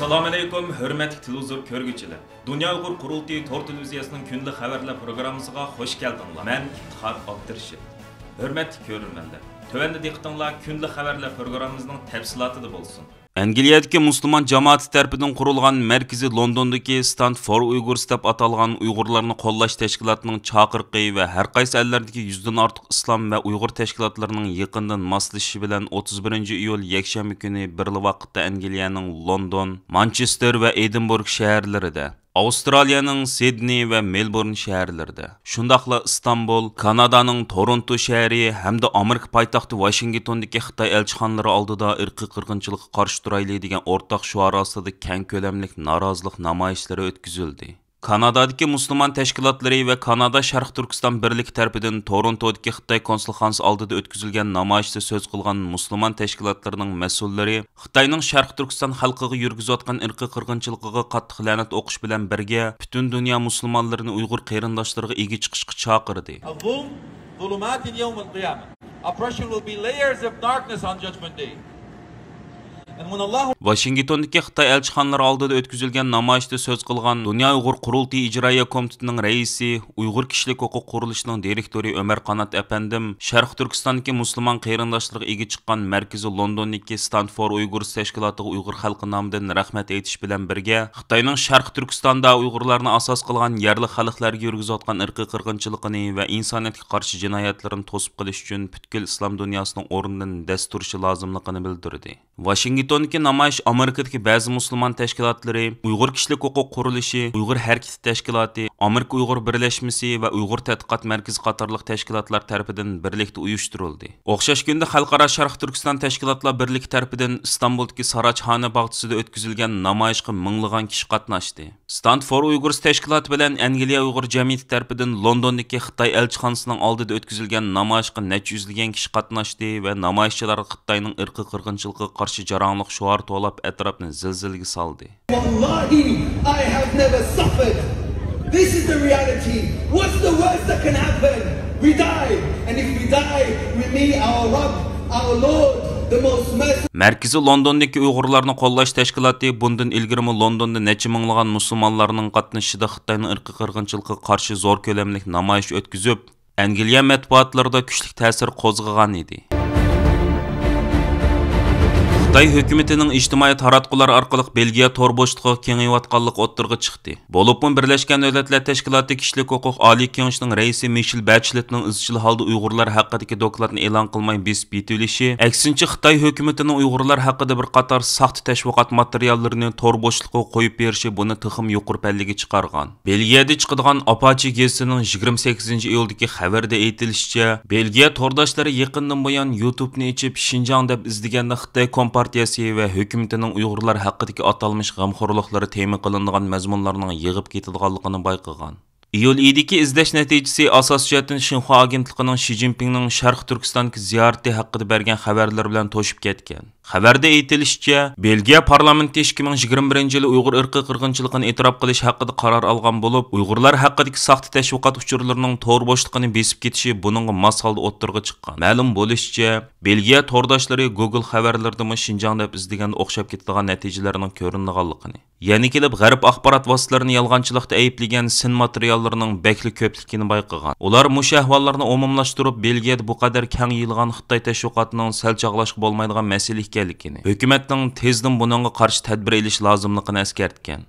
Assalamu alaykum, hürmetli televizor körgüçüler. Dünya Uygur Kurultayı Tor Televiziyasının günlük haberler programımıza hoş geldinler. Ben İftihar Abdurşid. Hürmetli körürmenler. Tövende diqqatinglar günlük haberler programımızın tafsilatı bolsun. Angliyadagi musulmon jamoati tarafidan qurilgan markazi Londondagi Stand for Uyghurs deb atalgan Uyg'urlarni qo'llash tashkilotining chaqiriqi va har qaysi ellardagi 100 dan ortiq islom va Uyg'ur tashkilotlarining yaqindan moslashishi bilan 31-iyul yakshanba kuni birli vaqtda Angliyaning London, Manchester va Edinburg shaharlarida, Avstraliyaning Sidney va Melbourne shaharlarida, shundaqla Istanbul, Kanadaning Toronto shahri hamda Amerika poytaxti Washingtondagi Xitoy elchixonalari oldida irqiy qirg'inchilikqa qarshi turayli degan o'rtaq shuar ostida keng ko'lamli norozilik namoyishlari o'tkazildi. Kanadadagi musulmon tashkilotlari va Kanada Sharq Turkiston birligi tarafidan Torontodagi Xitoy konsulxonasi oldida o'tkazilgan namoyishda so'z qilgan musulmon tashkilotlarining mas'ullari Xitoyning Sharq Turkiston xalqiga yurgizayotgan irqiy qirg'inchiligiga qattiq la'nat o'qish bilan birga butun dunyo musulmonlarini Uyg'ur qarindoshlariga ega chiqishga chaqirdi. Oppression will be layers of darkness on Judgment Day. Washingtondagi Xitoy elchixonalari oldida o'tkazilgan namoyishda so'z qilgan Dunyo Uyg'ur Qurultiyi ijroiya komitetining raisi, Uyg'ur kishilik huquq qurilishining direktori Ömer Qanat apandim, Sharq Turkistondagi musulmon qarindoshlariga ega chiqqan markazi Londondagi Stand for Uyghurs tashkilotiga Uyg'ur xalqi nomidan rahmat aytish bilan birga Xitoyning Sharq Turkistonda Uyg'urlarni asos qilgan yerli xalqlarga yurgizayotgan irqiy qirg'inchiligini va insoniyatga qarshi jinoyatlarni to'sib qilish uchun butkul islom dunyosining o'rnidan dast turishi lozimligini bildirdi. Washingtondagi namoyish Amerikadagi ba'zi musulmon tashkilotlari, Uyg'ur kishilik huquq qurilishi, Uyg'ur harakati tashkiloti, Amerika Uyg'ur birlashmasi va Uyg'ur tadqiqot markazi qatorliq tashkilotlar tarafidan birlikda uyushtirildi. O'xshash kunda Xalqaro Sharq Turkiston tashkilotlar birligi tarafidan Istanbuldagi Sarajxona bog'chasida o'tkazilgan namoyishga minglagan kishi qatnashdi. Stand for Uyghurs tashkiloti bilan Angliya Uyg'ur jamiyati tarafidan Londondagi Xitoy elchixonasining oldida o'tkazilgan namoyishga necha yuzlagan kishi qatnashdi va namoyishchilar Xitoyning irqiy qirg'inchiligiga qarshi jarangliq shuar to'lab atrofni zilzilaga soldi. Wallahi, I have never suffered. This is the reality. What's the worst that can happen? We die, and if we die, we meet our Rabb, our Lord, the most merciful. Markazi Londondagi Uyg'urlarni qo'llash tashkiloti bundan ilgari Londonda necha minglagan musulmonlarning qatnashishida Xitoyning irqiy qirg'inchiligiga qarshi zo'r ko'lamli namoyish o'tkazib, Angliya matbuotlarida kuchli ta'sir qo'zg'agan edi. Xitoy hukumatining ijtimoiy taratqular orqali Belgiya tor bo'shlig'iga kengayotganlik o'ttirg'i chiqdi. Bo'libmi Birlashgan Davlatlar Tashkiloti Kishilik huquq oliy kengashining raisi Michel Bacheletning izchil holda Uyg'urlar haqidagi dokladni e'lon qilmay besib yetilishi, aksincha Xitoy hukumatining Uyg'urlar haqida bir qator saxta tashviqot materiallarini tor bo'shlig'iga qo'yib berishi buni tixim yuqori pallaga chiqargan. Belgiyada chiqadigan Apache gazetining 28-iyuldagi xabarda aytilishicha, Belgiya tordoshlari yaqindan buyon YouTube'ni ichib Xinjiang deb izlaganda Xitoy partiyasi va hukumatining Uyg'urlar haqidagi atalmish g'amxo'rliklari tema qilinadigan mazmunlarning yig'ib ketadiganligini bayqagan. Iyul oyidagi izlash natijasi asosiyatdan Xinhua agentligining Xi Jinpingning Sharq Turkistonga ziyorati haqida bergan xabarlar bilan to'shib ketgan. Xabarda aytilishicha, Belgiya parlamenti 2021-yil Uyg'ur irqiy qirg'inchiligini e'tirof qilish haqida qaror olgan bo'lib, Uyg'urlar haqidagi saxta tashviqot uchurlarining to'r bo'shligini besib ketishi buningga mos holda o'ttirg'i chiqqan. Ma'lum bo'lishicha, Belgiya tordoshlari Google xabarlarida Xinjiang deb izlaganda o'xshab ketadigan natijalarning ko'ringanligini, ya'ni kelib g'arb axborot vositalarini yolg'onchilikda ayblagan sin materiallarining bekli ko'pligini bayqagan. Ular mush ahvollarni umumlashtirib, Belgiyada bu qadar keng yilgan Xitoy tashviqotining sal chog'lashga bo'lmaydigan masala ekanligini, hukumatning tezdan buningga qarshi tadbir elish lozimligini eskartgan.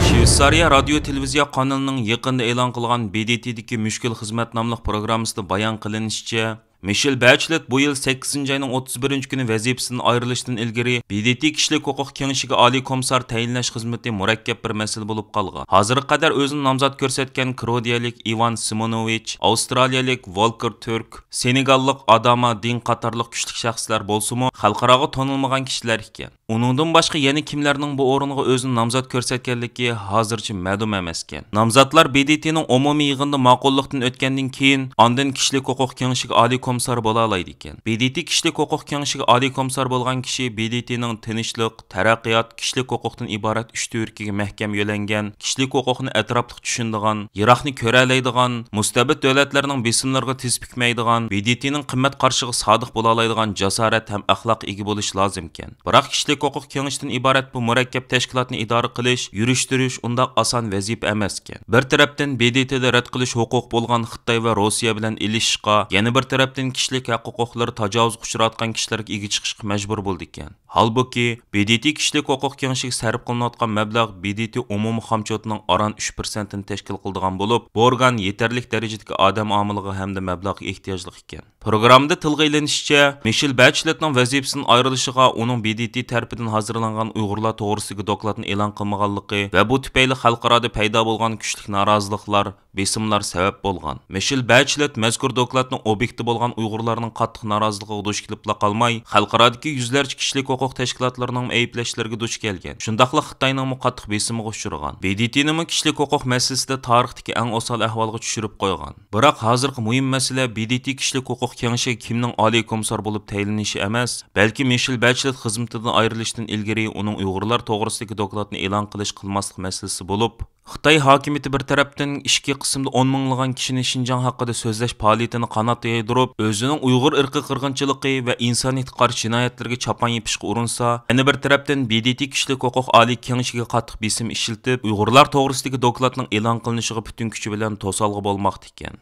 Shveysariya radio televiziya kanalining yaqinda e'lon qilgan BDT'dagi Mushkil xizmat nomli programmasida bayon qilinishicha, Michel Bachelet bu yil 8-oyning 31-kuni vazifasidan ayrilishdan ilgari BDT kishilik huquq kengashiga oliy komissar tayinlash xizmati murakkab bir masala bo'lib qolgan. Hozirga qadar o'zini nomzod ko'rsatgan Kroatiyalik Ivan Simonovich, Avstraliyalik Volker Turk, Senegallik Adama Din qatorliq kuchli shaxslar bo'lsa-mu, xalqaroga tanilmagan kishilar ekan. Uningdan boshqa yana kimlarning bu o'ringa o'zini nomzod ko'rsatganligi hozircha ma'lum emas ekan. Nomzodlar BDTning umumiy yig'inida ma'qullikdan o'tgandan keyin, ondan kishilik huquq kengashiga oliy komissar bo'la oladi ekan. BDT kishilik huquq kengashiga oliy komissar bo'lgan kishi BDTning tinchlik, taraqqiyot, kishilik huquqdan iborat 3 turkiga mahkam yo'langan, kishilik huquqni atrofli tushunadigan, yiroqni ko'ra oladigan, mustabid davlatlarning besimlariga tiz bukmaydigan, BDTning qimmat qarshiga sodiq bo'la oladigan jasorat ham axloq ega bo'lish lozim ekan. Biroq kishilik huquq kengashidan iborat bu murakkab tashkilotni idora qilish, yurishtirish undaq oson vazifa emas ekan. Bir tarafdan BDTda rad qilish huquq bo'lgan Xitoy va Rossiya bilan ilishishga, yana bir tarafdan kishilik huquqlari tajovuzga uchrayotgan kishilarga ega chiqishga majbur bo'ldi ekan. Halbuki BDT kishilik huquq kengashiga sarf qilinayotgan mablag' BDT umumiy xomchotining aron 3% ni tashkil qiladigan bo'lib, bu organ yetarlik darajadagi odam omiliga hamda mablag'ga ehtiyojli ekan. Programda tilga ilinishicha, Michelle Bacheletning vazifasidan ayrilishiga uning BDT tarafidan hozirlangan Uyg'urlar to'g'risidagi dokladni e'lon qilmaganligi va bu tufayli xalqaroda paydo bo'lgan kuchli noroziliklar, besimlar sabab bo'lgan. Michelle Bachelet mazkur dokladning obyekti bo'lgan Uyg'urlarning qattiq noroziligiga duch kelib qolmay, xalqarodagi yuzlarcha kishilik huquq tashkilotlarining ayblashlarga duch kelgan. Shundaqla Xitoyning qattiq besimiga uchragan. BDTning kishilik huquq masalasida tarixdagi eng osal ahvolga tushirib qo'ygan. Biroq hozirgi muhim masala BDT kishilik huquq kengashiga kimning oliy komissar bo'lib tayinlanishi emas, balki Michelle Bachelet xizmatidan ayrilishdan ilgari uning Uyg'urlar to'g'risidagi dokladni e'lon qilmaslik masalasi bo'lib, Xitoy hokimiyati bir tarafdan ikki qismda 10 minglagan kishini Xinjiang haqida so'zlash faoliyatini qanot yaydirib, o'zining Uyg'ur irqi qirg'inchiligi va insoniyatga qarshi jinoyatlarga chapon yepishga urinsa, yana bir tarafdan BDT kishilik huquq oliy kengashiga qattiq besim ishiltib, Uyg'urlar to'g'risidagi dokladning e'lon qilinishiga butun kuchi bilan to'salg'i bo'lmoqda ekan.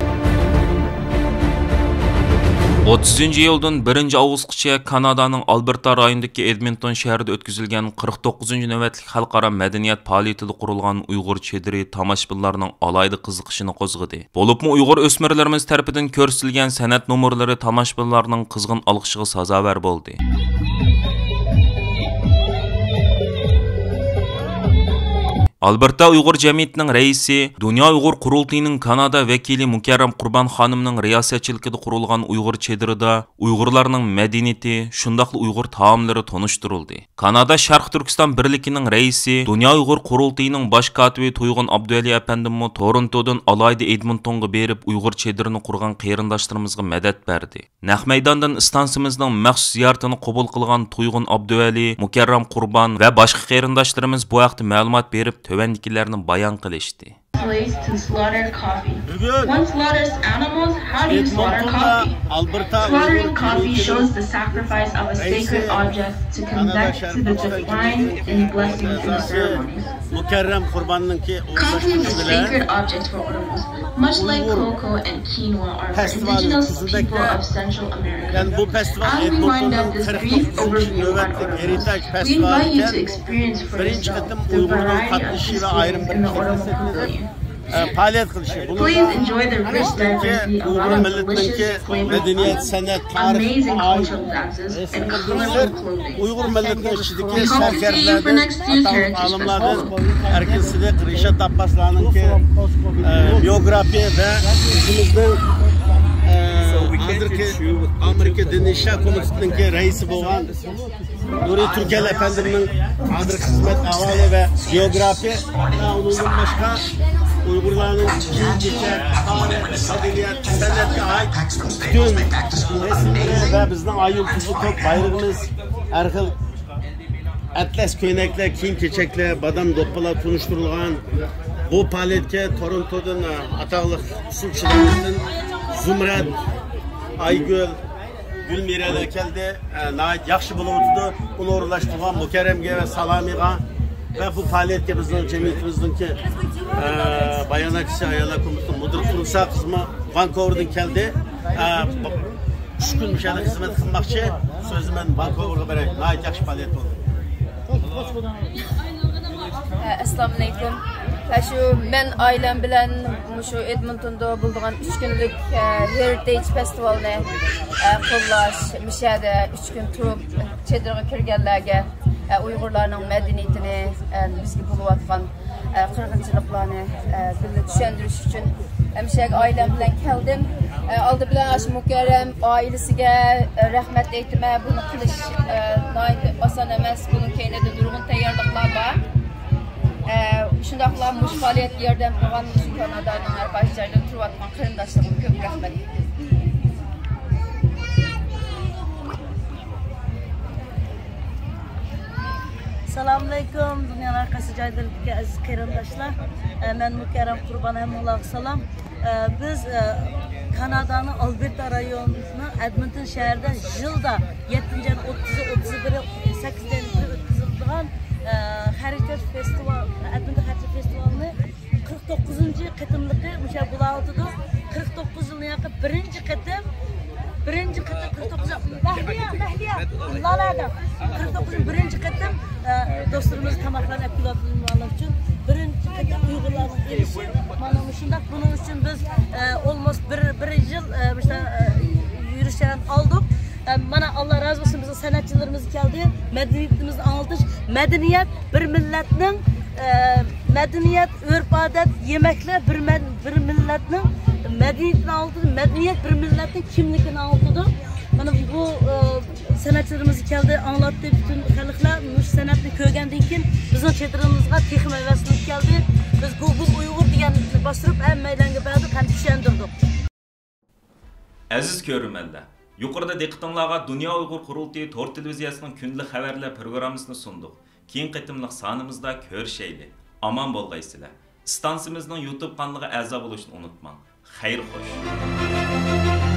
30-iyuldan 1-avgustgacha Kanadaning Alberta rayonidagi Edmonton shahrida o'tkazilgan 49-navbatlik xalqaro madaniyat faoliyatida qurilgan Uyg'ur chediri tomoshabinlarning alayda qiziqishini qo'zg'adi. Bo'libmi Uyg'ur o'smirlarimiz tarafidan ko'rsatilgan san'at nomerlari tomoshabinlarning qizg'in olqishiga sazovor bo'ldi. Alberta Uyg'ur jamiyatining raisi, Dunyo Uyg'ur qurultayining Kanada vakili Mukarram Qurban xonimning riyosatchiligida qurilgan Uyg'ur chedirida Uyg'urlarning madaniyati, shundaqli Uyg'ur taomlari tanishtirildi. Kanada Sharq Turkiston birligining raisi, Dunyo Uyg'ur qurultayining bosh kotibi To'yg'un Abduvali apandimmo Torontodan alayda Edmontonga berib Uyg'ur chedirini qurgan qarindoshlarimizga madad berdi. Naq maydondan istansimizning maxsus ziyoratini qabul qilgan To'yg'un Abduvali, Mukarram Qurban va boshqa qarindoshlarimiz bu haqda ma'lumot berib tövendikilerini bayan qilishdi. Slaves to slaughter coffee. One slaughters animals, how do you slaughter coffee? Slaughtering coffee shows the sacrifice of a sacred object to connect to the divine and blessings in the ceremonies. Coffee is a sacred object for Oromos, much like cocoa and quinoa are for indigenous people of Central America. As we wind up this brief overview on Oromos, we invite you to experience for yourself the variety of displays in the Oromo Pavilion. Please enjoy the rich diversity of delicious flavors, amazing cultural dances, and colorful clothing. We hope to see you for next year's Heritage Festival. Amerika Dinişler Komitesi'nin reisi olan Nuri Türkel Efendi'nin hazır hizmet havale ve biyografi onun başka Uygurların geçer, tarih, medeniyet, sanatga ait bütün resimleri ve bizden ayıl tuzu top bayrağımız erkil atlas köynekler, kiyim keçekler, badam doppalar tunuşturulgan bu faaliyetke Toronto'dan ataqlı usulçilerimizden Zumrat, Aygül, Gülmire'de geldi, nayet yaxşı bulundu, bunu uğurlaştırgan Mukarrem'e ve Salami'ye ve bu faaliyetke bizden cemiyetimizden ki bayanakçı ayala komitesi müdür kurumsal kısmı Vancouver'dan geldi. 3 gün müşahede hizmet kılmakçı, sözü ben Vancouver'a berek, nayet yaxşı faaliyet oldu. Assalamu alaikum. Men ailem bilen şu Edmonton'da bulduğum 3 günlük Heritage Festival'ne qo'llash, müşahede 3 gün turup çedirge kirgenlerge Uygurlarning madaniyatini, bizga bo'layotgan qirg'inchiliklarni birga tushundirish uchun müşahede ailem bilen keldim. Aldı bilen aşı Mukarrem ailesiga rahmat aytma, bunu qilish oson emas, bunun keynida nurg'un tayyorliklar bor. Shundaqla mush faoliyat yordam qilgan Kanadaning har bir joyda turayotgan qarindoshlarga ko'p rahmat. Assalamu alaikum, dünyanın arkası caydırlıkta aziz qarindoshlar. Ben Mukarram Qurban hammalarga salom. Biz Kanada'nın Alberta rayonunun Edmonton şəhərində yılda 7-ci 30'u 31'i 8'den ötküzüldüğün Heritage Festival, Edmonton Heritage Festival'ını 49. qıtımlıqı müşə bulaltıdı. 49 yılına yakın birinci kıtım 49 Məhliya Lalada 49 birinci kıtım dostlarımız tamaklarını pilotlamalar için birinci kıtım Uygurların erişi mana şundak bunun için biz almost bir yıl yürüyüşlerini aldık. Mana Allah razı olsun bizim sanatçılarımız geldi. Medeniyetimizi anlatış. Medeniyet bir milletinin medeniyet, örf adet, yemekler bir milletinin medeniyetini anlatıdı. Medeniyet bir milletin kimlikini anlatıdı. Mana bu sanatçılarımız geldi anlattı bütün halklar bu sanatni ko'rgandan keyin bizning chetirimizga texnik hevaslik geldi. Biz Google Uyghur deganni bostirib hammalarga berdik, ham tushundirdik. Aziz ko'rmanlar, yuqorida diqqatingizga Dunyo Uyg'ur Qurultiyi Tor televiziyasining kunlik xabarlar programmasini sundik. Keyin qitimliq sonimizda ko'rishayli. Aman bo'lgaysizlar. Stansimizning YouTube kanaliga a'zo bo'lishni unutmang. Xayr xo'sh.